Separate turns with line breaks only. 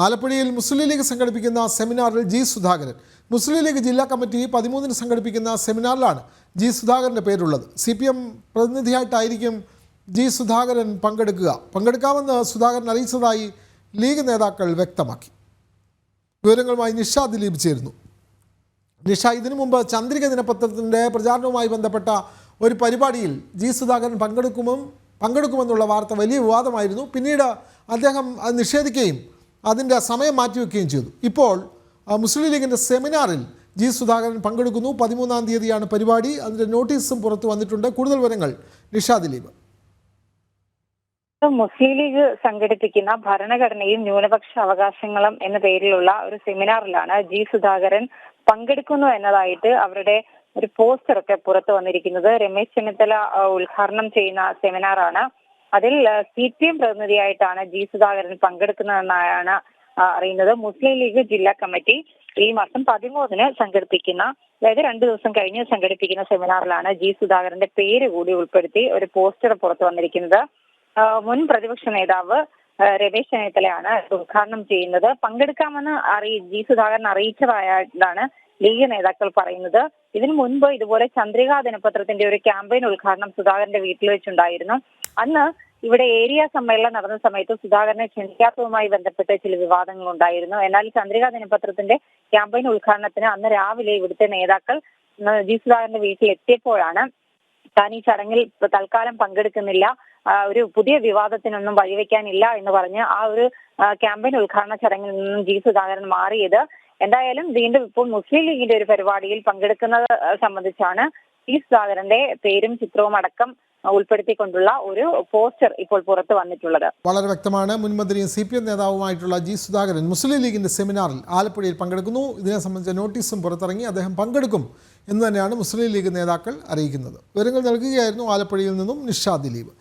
ആലപ്പുഴയിൽ മുസ്ലിം ലീഗ് സംഘടിപ്പിക്കുന്ന സെമിനാറിൽ ജി സുധാകരൻ. മുസ്ലിം ലീഗ് ജില്ലാ കമ്മിറ്റി 13-ന് സംഘടിപ്പിക്കുന്ന സെമിനാറിലാണ് ജി സുധാകരൻ്റെ പേരുള്ളത്. CPM പ്രതിനിധിയായിട്ടായിരിക്കും ജി സുധാകരൻ പങ്കെടുക്കാമെന്ന് സുധാകരൻ അറിയിച്ചതായി ലീഗ് നേതാക്കൾ വ്യക്തമാക്കി. വിവരങ്ങളുമായി നിഷ ദിലീപ് ചേരുന്നു. നിഷ, ഇതിനു മുമ്പ് ചന്ദ്രിക ദിനപത്രത്തിൻ്റെ പ്രചാരണവുമായി ബന്ധപ്പെട്ട ഒരു പരിപാടിയിൽ ജി സുധാകരൻ പങ്കെടുക്കുമെന്നുള്ള വാർത്ത വലിയ വിവാദമായിരുന്നു. പിന്നീട് അദ്ദേഹം അത് നിഷേധിക്കുകയും അതിൻ്റെ സമയം മാറ്റിവെക്കുകയും ചെയ്തു. ഇപ്പോൾ മുസ്ലിം ലീഗിൻ്റെ സെമിനാറിൽ ജി സുധാകരൻ പങ്കെടുക്കുന്നു. 13-ാം തീയതിയാണ് പരിപാടി. അതിൻ്റെ നോട്ടീസും പുറത്തു വന്നിട്ടുണ്ട്. കൂടുതൽ വിവരങ്ങൾ നിഷ ദിലീപ്.
മുസ്ലിം ലീഗ് സംഘടിപ്പിക്കുന്ന ഭരണഘടനയും ന്യൂനപക്ഷ അവകാശങ്ങളും എന്ന പേരിലുള്ള ഒരു സെമിനാറിലാണ് ജി സുധാകരൻ പങ്കെടുക്കുന്നു എന്നതായിട്ട് അവരുടെ ഒരു പോസ്റ്ററൊക്കെ പുറത്തു വന്നിരിക്കുന്നത്. രമേശ് ചെന്നിത്തല ഉദ്ഘാടനം ചെയ്യുന്ന സെമിനാറാണ്. അതിൽ CPM പ്രതിനിധിയായിട്ടാണ് ജി സുധാകരൻ പങ്കെടുക്കുന്നതെന്നാണ് അറിയുന്നത്. മുസ്ലിം ലീഗ് ജില്ലാ കമ്മിറ്റി ഈ മാസം 13-ന് സംഘടിപ്പിക്കുന്ന, അതായത് 2 ദിവസം കഴിഞ്ഞ് സംഘടിപ്പിക്കുന്ന സെമിനാറിലാണ് ജി സുധാകരന്റെ പേര് കൂടി ഉൾപ്പെടുത്തി ഒരു പോസ്റ്റർ പുറത്തു വന്നിരിക്കുന്നത്. മുൻ പ്രതിപക്ഷ നേതാവ് രമേശ് ചെന്നിത്തലയാണ് ഉദ്ഘാടനം ചെയ്യുന്നത്. പങ്കെടുക്കാമെന്ന് ജി സുധാകരൻ അറിയിച്ചതായാണ് ലീഗ് നേതാക്കൾ പറയുന്നത്. ഇതിനു മുൻപ് ഇതുപോലെ ചന്ദ്രിക ദിനപത്രത്തിന്റെ ഒരു ക്യാമ്പയിൻ ഉദ്ഘാടനം സുധാകരന്റെ വീട്ടിൽ വെച്ചുണ്ടായിരുന്നു. അന്ന് ഇവിടെ ഏരിയ സമ്മേളനം നടന്ന സമയത്ത് സുധാകരനെ ക്ഷണിക്കാത്തതുമായി ബന്ധപ്പെട്ട് ചില വിവാദങ്ങൾ ഉണ്ടായിരുന്നു. എന്നാൽ ചന്ദ്രിക ദിനപത്രത്തിന്റെ ക്യാമ്പയിൻ ഉദ്ഘാടനത്തിന് അന്ന് രാവിലെ ഇവിടുത്തെ നേതാക്കൾ ജി സുധാകരന്റെ വീട്ടിൽ എത്തിയപ്പോഴാണ് താൻ ഈ ചടങ്ങിൽ തൽക്കാലം പങ്കെടുക്കുന്നില്ല, ഒരു പുതിയ വിവാദത്തിനൊന്നും വഴിവെക്കാനില്ല എന്ന് പറഞ്ഞ് ആ ഒരു ക്യാമ്പയിൻ ഉദ്ഘാടന ചടങ്ങിൽ നിന്നും ജി സുധാകരൻ മാറിയത്. എന്തായാലും വീണ്ടും ഇപ്പോൾ മുസ്ലിം ലീഗിന്റെ ഒരു പരിപാടിയിൽ പങ്കെടുക്കുന്നത് സംബന്ധിച്ചാണ് ജി സുധാകരന്റെ പേരും ചിത്രവും അടക്കം ഉൾപ്പെടുത്തിക്കൊണ്ടുള്ള ഒരു പോസ്റ്റർ ഇപ്പോൾ പുറത്തു വന്നിട്ടുള്ളത്.
വളരെ വ്യക്തമാണ്. മുൻമന്ത്രിയും CPM നേതാവുമായിട്ടുള്ള ജി സുധാകരൻ മുസ്ലിം ലീഗിന്റെ സെമിനാറിൽ ആലപ്പുഴയിൽ പങ്കെടുക്കുന്നു. ഇതിനെ സംബന്ധിച്ച നോട്ടീസും പുറത്തിറങ്ങി. അദ്ദേഹം പങ്കെടുക്കും എന്ന് തന്നെയാണ് മുസ്ലിം ലീഗ് നേതാക്കൾ അറിയിക്കുന്നത്. വിവരങ്ങൾ നൽകുകയായിരുന്നു ആലപ്പുഴയിൽ നിന്നും നിഷ ദിലീപ്.